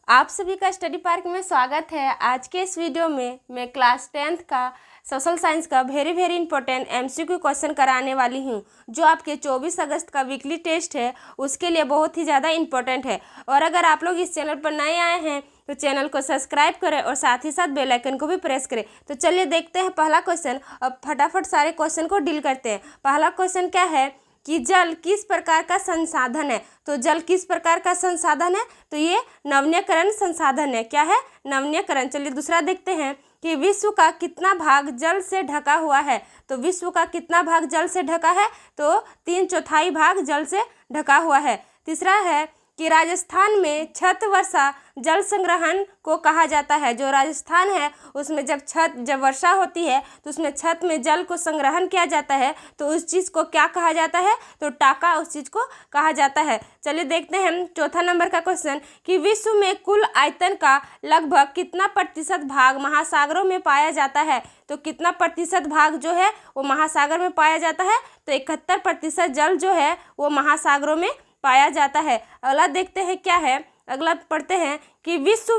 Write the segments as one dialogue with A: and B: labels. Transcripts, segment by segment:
A: आप सभी का स्टडी पार्क में स्वागत है। आज के इस वीडियो में मैं क्लास 10th का सोशल साइंस का वेरी इंपॉर्टेंट एमसीक्यू क्वेश्चन कराने वाली हूं, जो आपके 24 अगस्त का वीकली टेस्ट है उसके लिए बहुत ही ज़्यादा इंपॉर्टेंट है। और अगर आप लोग इस चैनल पर नए आए हैं तो चैनल को सब्सक्राइब करें और साथ ही साथ बेल आइकन को भी प्रेस करें। तो चलिए देखते हैं पहला क्वेश्चन। अब फटाफट सारे क्वेश्चन को डील करते हैं। पहला क्वेश्चन क्या है कि जल किस प्रकार का संसाधन है। तो जल किस प्रकार का संसाधन है, तो ये नवीनीकरण संसाधन है। क्या है? नवीनीकरण। चलिए दूसरा देखते हैं कि विश्व का कितना भाग जल से ढका हुआ है। तो विश्व का कितना भाग जल से ढका है, तो 3/4 भाग जल से ढका हुआ है। तीसरा है कि राजस्थान में छत वर्षा जल संग्रहण को कहा जाता है। जो राजस्थान है उसमें जब वर्षा होती है तो उसमें छत में जल को संग्रहण किया जाता है, तो उस चीज़ को क्या कहा जाता है, तो टाका उस चीज़ को कहा जाता है। चलिए देखते हैं चौथा नंबर का क्वेश्चन कि विश्व में कुल आयतन का लगभग कितना प्रतिशत भाग महासागरों में पाया जाता है। तो कितना प्रतिशत भाग जो है वो महासागर में पाया जाता है, तो 71% जल जो है वो महासागरों में पाया जाता है। अगला देखते हैं क्या है, अगला पढ़ते हैं कि विश्व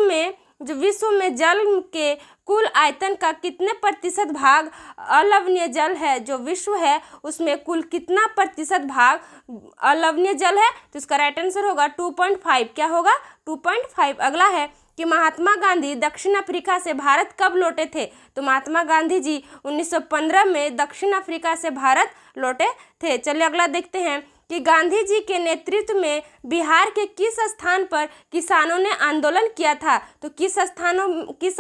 A: में जल के कुल आयतन का कितने प्रतिशत भाग अलवणीय जल है। जो विश्व है उसमें कुल कितना प्रतिशत भाग अलवणीय जल है, तो इसका राइट आंसर होगा 2.5। क्या होगा? 2.5। अगला है कि महात्मा गांधी दक्षिण अफ्रीका से भारत कब लौटे थे। तो महात्मा गांधी जी 1915 में दक्षिण अफ्रीका से भारत लौटे थे। चलिए अगला देखते हैं कि गांधी जी के नेतृत्व में बिहार के किस स्थान पर किसानों ने आंदोलन किया था। तो किस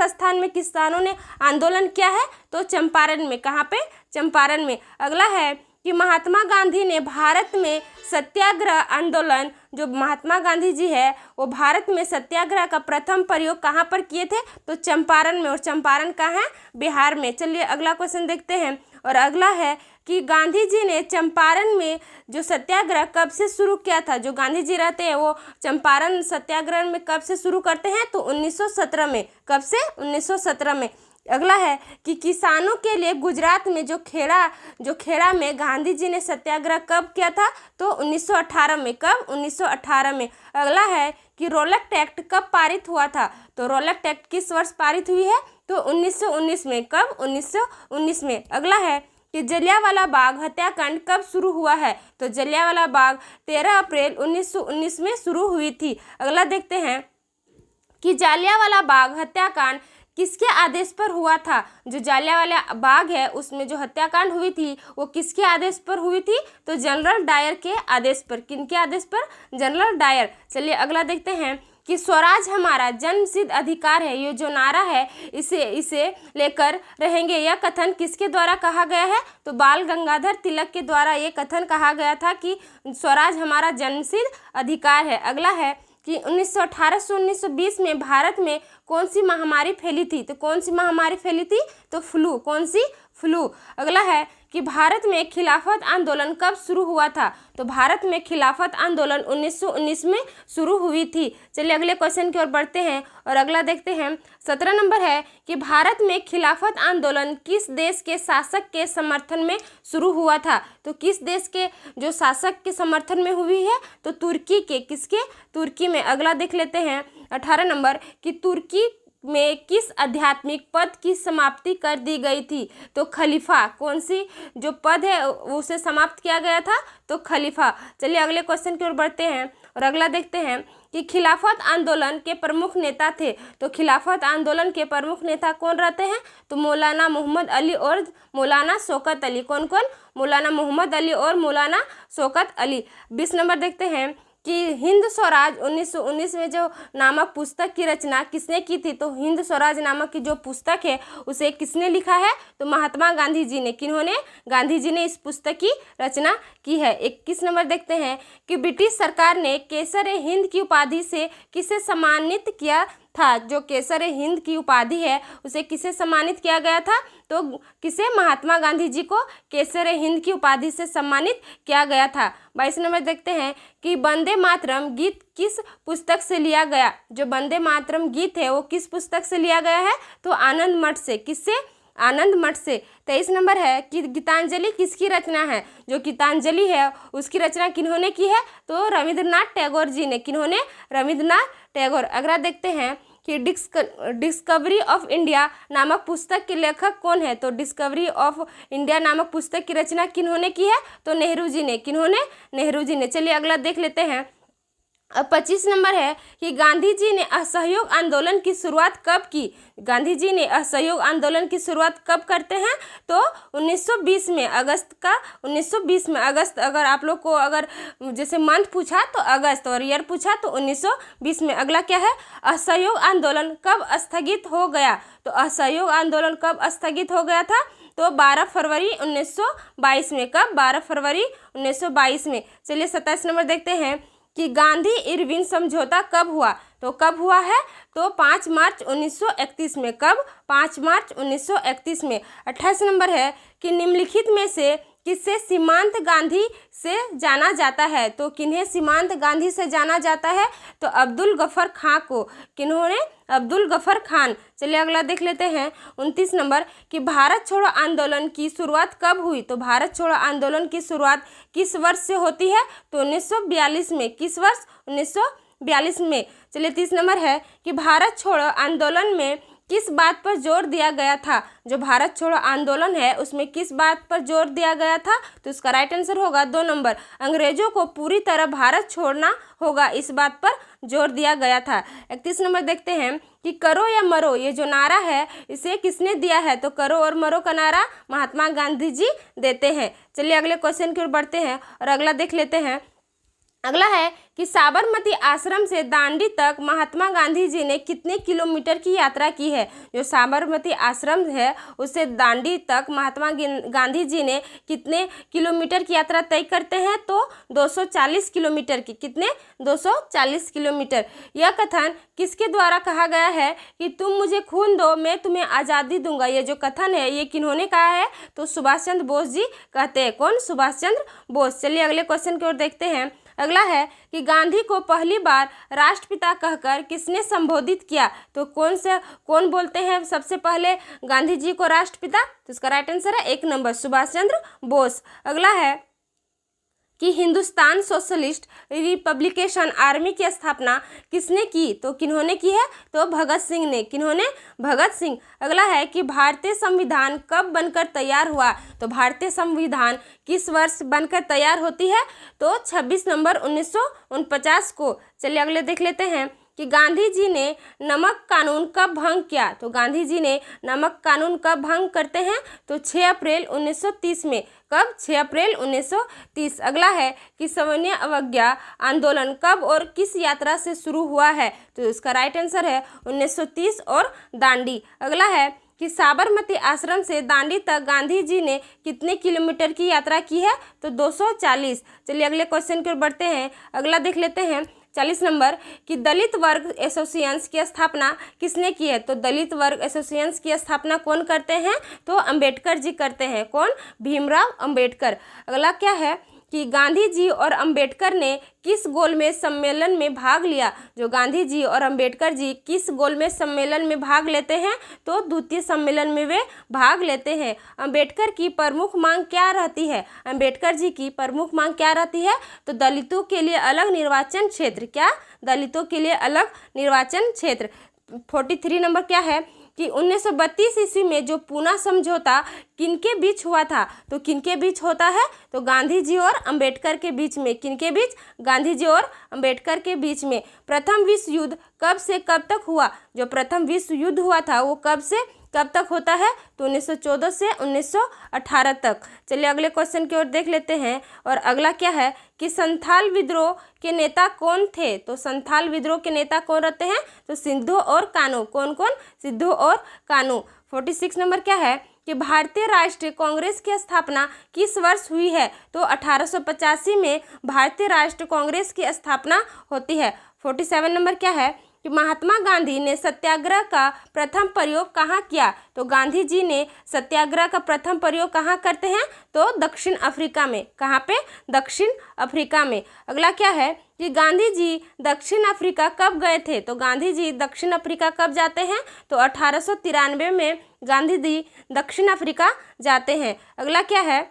A: स्थान में किसानों ने आंदोलन किया है, तो चंपारण में। कहाँ पे? चंपारण में। अगला है कि महात्मा गांधी ने भारत में सत्याग्रह आंदोलन, जो महात्मा गांधी जी है वो भारत में सत्याग्रह का प्रथम प्रयोग कहाँ पर किए थे, तो चंपारण में। और चंपारण कहाँ है? बिहार में। चलिए अगला क्वेश्चन देखते हैं। और अगला है कि गांधी जी ने चंपारण में जो सत्याग्रह कब से शुरू किया था। जो गांधी जी रहते हैं वो चंपारण सत्याग्रह में कब से शुरू करते हैं, तो 1917 में। कब से? 1917 में। अगला है कि किसानों के लिए गुजरात में जो खेड़ा में गांधी जी ने सत्याग्रह कब किया था, तो 1918 में। कब? 1918 में। अगला है कि रोलक एक्ट कब पारित हुआ था। तो रोलक एक्ट किस वर्ष पारित हुई है, तो 1919 में। कब? 1919 में। अगला है कि जलियांवाला बाग हत्याकांड कब शुरू हुआ है। तो जलियांवाला बाग 13 अप्रैल 1919 में शुरू हुई थी। अगला देखते हैं कि जलियांवाला बाग हत्याकांड किसके आदेश पर हुआ था। जो जलियांवाला बाग है उसमें जो हत्याकांड हुई थी वो किसके आदेश पर हुई थी, तो जनरल डायर के आदेश पर। किनके आदेश पर? General Dyer. चलिए अगला देखते हैं कि स्वराज हमारा जन्मसिद्ध अधिकार है। ये जो नारा है इसे लेकर रहेंगे, यह कथन किसके द्वारा कहा गया है, तो बाल गंगाधर तिलक के द्वारा ये कथन कहा गया था कि स्वराज हमारा जन्मसिद्ध अधिकार है। अगला है कि 1918 से 1920 में भारत में कौन सी महामारी फैली थी। तो कौन सी महामारी फैली थी, तो फ्लू। कौन सी? फ्लू। अगला है कि भारत में खिलाफत आंदोलन कब शुरू हुआ था। तो भारत में खिलाफत आंदोलन 1919 में शुरू हुई थी। चलिए अगले क्वेश्चन की ओर बढ़ते हैं और अगला देखते हैं। 17 नंबर है कि भारत में खिलाफत आंदोलन किस देश के शासक के समर्थन में शुरू हुआ था। तो किस देश के जो शासक के समर्थन में हुई है, तो तुर्की के। किसके? तुर्की में। अगला देख लेते हैं 18 नंबर कि तुर्की में किस आध्यात्मिक पद की समाप्ति कर दी गई थी। तो खलीफा। कौन सी जो पद है उसे समाप्त किया गया था, तो खलीफा। चलिए अगले क्वेश्चन की ओर बढ़ते हैं और अगला देखते हैं कि खिलाफत आंदोलन के प्रमुख नेता थे। तो खिलाफत आंदोलन के प्रमुख नेता कौन रहते हैं, तो मौलाना मोहम्मद अली और मौलाना शौकत अली। कौन कौन? मौलाना मोहम्मद अली और मौलाना शौकत अली। 20 नंबर देखते हैं कि हिंद स्वराज 1919 में जो नामक पुस्तक की रचना किसने की थी। तो हिंद स्वराज नामक की जो पुस्तक है उसे किसने लिखा है, तो महात्मा गांधी जी ने। किन्होंने? गांधी जी ने इस पुस्तक की रचना की है। 21 नंबर देखते हैं कि ब्रिटिश सरकार ने केसर-ए-हिंद की उपाधि से किसे सम्मानित किया था। जो केसर-ए-हिंद की उपाधि है उसे किसे सम्मानित किया गया था, तो किसे? महात्मा गांधी जी को केसर-ए-हिंद की उपाधि से सम्मानित किया गया था। 22 नंबर देखते हैं कि वंदे मातरम गीत किस पुस्तक से लिया गया। जो वंदे मातरम गीत है वो किस पुस्तक से लिया गया है, तो आनंद मठ से। किससे? आनंद मठ से। 23 नंबर है कि गीतांजलि किसकी रचना है। जो गीतांजलि है उसकी रचना किन्होंने की है, तो रविंद्रनाथ टैगोर जी ने। किन्होंने? रविंद्रनाथ टैगोर। अगला देखते हैं कि डिस्कवरी ऑफ इंडिया नामक पुस्तक के लेखक कौन है? तो डिस्कवरी ऑफ इंडिया नामक पुस्तक की रचना किन्होंने की है? तो नेहरू जी ने। किन्होंने? नेहरू जी ने। चलिए अगला देख लेते हैं। अब 25 नंबर है कि गांधी जी ने असहयोग आंदोलन की शुरुआत कब की? गांधी जी ने असहयोग आंदोलन की शुरुआत कब करते हैं? तो 1920 में, अगस्त का 1920 में। अगस्त, अगर आप लोग को अगर जैसे मंथ पूछा तो अगस्त और ईयर पूछा तो 1920 में। अगला क्या है? असहयोग आंदोलन कब स्थगित हो गया? तो असहयोग आंदोलन कब स्थगित हो गया था? तो 12 फरवरी 1922 में। कब? 12 फरवरी 1922 में। चलिए 27 नंबर देखते हैं कि गांधी इरविन समझौता कब हुआ? तो कब हुआ है? तो 5 मार्च 1931 में। कब? 5 मार्च 1931 में। 28 नंबर है कि निम्नलिखित में से किसे सीमांत गांधी से जाना जाता है? तो किन्हें सीमांत गांधी से जाना जाता है? तो अब्दुल गफर खां को। किन्होंने? अब्दुल गफर खान। चलिए अगला देख लेते हैं 29 नंबर कि भारत छोड़ो आंदोलन की शुरुआत कब हुई? तो भारत छोड़ो आंदोलन की शुरुआत किस वर्ष से होती है? तो 1942 में। किस वर्ष? 1942 में। चलिए 30 नंबर है कि भारत छोड़ो आंदोलन में किस बात पर जोर दिया गया था? जो भारत छोड़ो आंदोलन है उसमें किस बात पर जोर दिया गया था? तो इसका राइट आंसर होगा 2 नंबर, अंग्रेजों को पूरी तरह भारत छोड़ना होगा, इस बात पर जोर दिया गया था। 31 नंबर देखते हैं कि करो या मरो, ये जो नारा है इसे किसने दिया है? तो करो और मरो का नारा महात्मा गांधी जी देते हैं। चलिए अगले क्वेश्चन की ओर बढ़ते हैं और अगला देख लेते हैं। अगला है कि साबरमती आश्रम से दांडी तक महात्मा गांधी जी ने कितने किलोमीटर की यात्रा की है? जो साबरमती आश्रम है उससे दांडी तक महात्मा गांधी जी ने कितने किलोमीटर की यात्रा तय करते हैं? तो 240 किलोमीटर की। कितने? 240 किलोमीटर। यह कथन किसके द्वारा कहा गया है कि तुम मुझे खून दो मैं तुम्हें आज़ादी दूंगा? ये जो कथन है ये किन्होंने कहा है? तो सुभाष चंद्र बोस जी कहते हैं। कौन? सुभाष चंद्र बोस। चलिए अगले क्वेश्चन की ओर देखते हैं। अगला है कि गांधी को पहली बार राष्ट्रपिता कहकर किसने संबोधित किया? तो कौन बोलते हैं सबसे पहले गांधी जी को राष्ट्रपिता? तो इसका राइट आंसर है 1 नंबर, सुभाष चंद्र बोस। अगला है कि हिंदुस्तान सोशलिस्ट रिपब्लिकेशन आर्मी की स्थापना किसने की? तो किन्होंने की है? तो भगत सिंह ने। किन्होंने? भगत सिंह। अगला है कि भारतीय संविधान कब बनकर तैयार हुआ? तो भारतीय संविधान किस वर्ष बनकर तैयार होती है? तो 26 नंबर 1949 को। चलिए अगले देख लेते हैं कि गांधी जी ने नमक कानून कब भंग किया? तो गांधी जी ने नमक कानून कब भंग करते हैं? तो 6 अप्रैल 1930 में। कब? 6 अप्रैल 1930। अगला है कि सविनय अवज्ञा आंदोलन कब और किस यात्रा से शुरू हुआ है? तो इसका राइट आंसर है 1930 और दांडी। अगला है कि साबरमती आश्रम से दांडी तक गांधी जी ने कितने किलोमीटर की यात्रा की है? तो 240। चलिए अगले क्वेश्चन की ओर बढ़ते हैं। अगला देख लेते हैं 40 नंबर कि दलित वर्ग एसोसिएशन की स्थापना किसने की है? तो दलित वर्ग एसोसिएशन की स्थापना कौन करते हैं? तो अंबेडकर जी करते हैं। कौन? भीमराव अंबेडकर। अगला क्या है कि गांधी जी और अंबेडकर ने किस गोलमेज सम्मेलन में भाग लिया? जो गांधी जी और अंबेडकर जी किस गोलमेज सम्मेलन में भाग लेते हैं? तो द्वितीय सम्मेलन में वे भाग लेते हैं। अंबेडकर की प्रमुख मांग क्या रहती है? अंबेडकर जी की प्रमुख मांग क्या रहती है? तो दलितों के लिए अलग निर्वाचन क्षेत्र। क्या? दलितों के लिए अलग निर्वाचन क्षेत्र। 43 नंबर क्या है कि 1932 ईस्वी में जो पूना समझौता किनके बीच हुआ था? तो किनके बीच होता है? तो गांधी जी और अंबेडकर के बीच में। किनके बीच? गांधी जी और अंबेडकर के बीच में। प्रथम विश्व युद्ध कब से कब तक हुआ? जो प्रथम विश्व युद्ध हुआ था वो कब से कब तक होता है? तो 1914 से 1918 तक। चलिए अगले क्वेश्चन की ओर देख लेते हैं और अगला क्या है कि संथाल विद्रोह के नेता कौन थे? तो संथाल विद्रोह के नेता कौन रहते हैं? तो सिद्धू और कान्हू। कौन कौन? सिद्धू और कान्हू। 46 नंबर क्या है कि भारतीय राष्ट्रीय कांग्रेस की स्थापना किस वर्ष हुई है? तो 1885 में भारतीय राष्ट्रीय कांग्रेस की स्थापना होती है। 47 नंबर क्या है कि महात्मा गांधी ने सत्याग्रह का प्रथम प्रयोग कहाँ किया? तो गांधी जी ने सत्याग्रह का प्रथम प्रयोग कहाँ करते हैं? तो दक्षिण अफ्रीका में। कहाँ पे? दक्षिण अफ्रीका में। अगला क्या है कि गांधी जी दक्षिण अफ्रीका कब गए थे? तो गांधी जी दक्षिण अफ्रीका कब जाते हैं? तो 1893 में गांधी जी दक्षिण अफ्रीका जाते हैं। अगला क्या है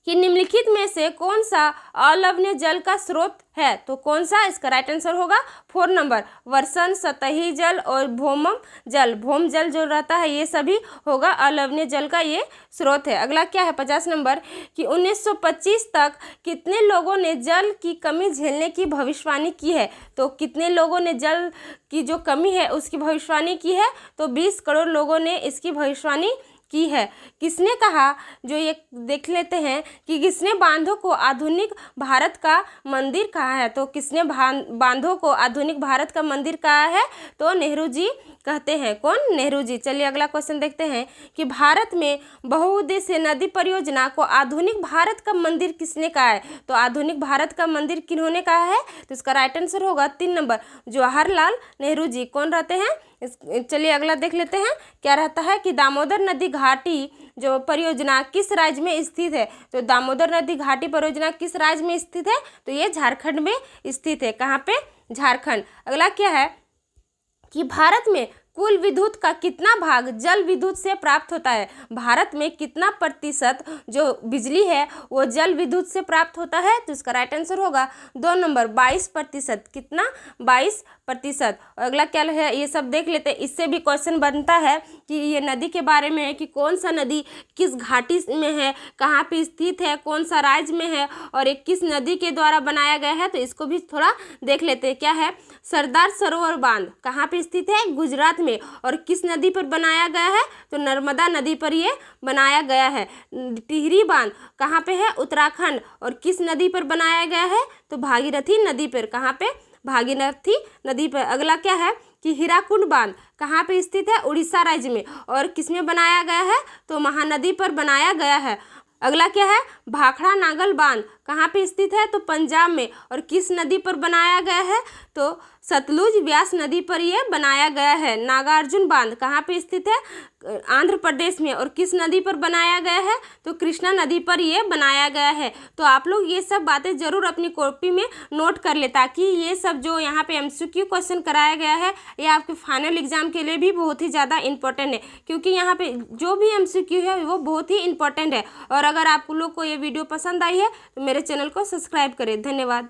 A: कि निम्नलिखित में से कौन सा अलवणीय जल का स्रोत है। तो कौन सा, इसका राइट आंसर होगा 4 नंबर वर्षण, सतही जल और भौम जल। भौम जल जो रहता है ये सभी होगा अलवणीय जल का ये स्रोत है। अगला क्या है 50 नंबर कि 1925 तक कितने लोगों ने जल की कमी झेलने की भविष्यवाणी की है। तो कितने लोगों ने जल की जो कमी है उसकी भविष्यवाणी की है। तो 20 करोड़ लोगों ने इसकी भविष्यवाणी की है। किसने कहा, जो ये देख लेते हैं कि किसने बांधों को आधुनिक भारत का मंदिर कहा है। तो किसने बांधों को आधुनिक भारत का मंदिर कहा है। तो नेहरू जी कहते हैं। कौन, नेहरू जी। चलिए अगला क्वेश्चन देखते हैं कि भारत में बहुउद्देशीय नदी परियोजना को आधुनिक भारत का मंदिर किसने कहा है। तो आधुनिक भारत का मंदिर किन्होंने कहा है। तो इसका राइट आंसर होगा 3 नंबर जवाहरलाल नेहरू जी। कौन रहते हैं। चलिए अगला देख लेते हैं क्या रहता है कि दामोदर नदी घाटी जो परियोजना किस राज्य में स्थित है। तो दामोदर नदी घाटी परियोजना किस राज्य में स्थित है। तो ये झारखंड में स्थित है। कहाँ पे, झारखंड। अगला क्या है कि भारत में कुल विद्युत का कितना भाग जल विद्युत से प्राप्त होता है। भारत में कितना प्रतिशत जो बिजली है वो जल विद्युत से प्राप्त होता है। तो इसका राइट आंसर होगा 2 नंबर 22%। कितना, 22%। अगला क्या है ये सब देख लेते हैं। इससे भी क्वेश्चन बनता है कि ये नदी के बारे में है कि कौन सा नदी किस घाटी में है, कहाँ पे स्थित है, कौन सा राज्य में है और एक किस नदी के द्वारा बनाया गया है। तो इसको भी थोड़ा देख लेते हैं। क्या है, सरदार सरोवर बांध कहाँ पे स्थित है, गुजरात में। और किस नदी पर बनाया गया है। तो नर्मदा नदी पर ये बनाया गया है। टिहरी बांध कहाँ पे है, उत्तराखंड। और किस नदी पर बनाया गया है। तो भागीरथी नदी पर। कहाँ पे, भागीरथी नदी पर। अगला क्या है कि हीराकुंड बांध कहाँ पे स्थित है, उड़ीसा राज्य में। और किस में बनाया गया है। तो महानदी पर बनाया गया है। अगला क्या है, भाखड़ा नागल बांध कहाँ पे स्थित है। तो पंजाब में। और किस नदी पर बनाया गया है। तो सतलुज व्यास नदी पर यह बनाया गया है। नागार्जुन बांध कहाँ पे स्थित है, आंध्र प्रदेश में। और किस नदी पर बनाया गया है। तो कृष्णा नदी पर यह बनाया गया है। तो आप लोग ये सब बातें जरूर अपनी कॉपी में नोट कर ले, ताकि ये सब जो यहाँ पे एमसीक्यू क्वेश्चन कराया गया है ये आपके फाइनल एग्जाम के लिए भी बहुत ही ज़्यादा इंपॉर्टेंट है। क्योंकि यहाँ पे जो भी एमसीक्यू है वो बहुत ही इंपॉर्टेंट है। और अगर आप लोग को ये वीडियो पसंद आई है तो मेरे चैनल को सब्सक्राइब करें। धन्यवाद।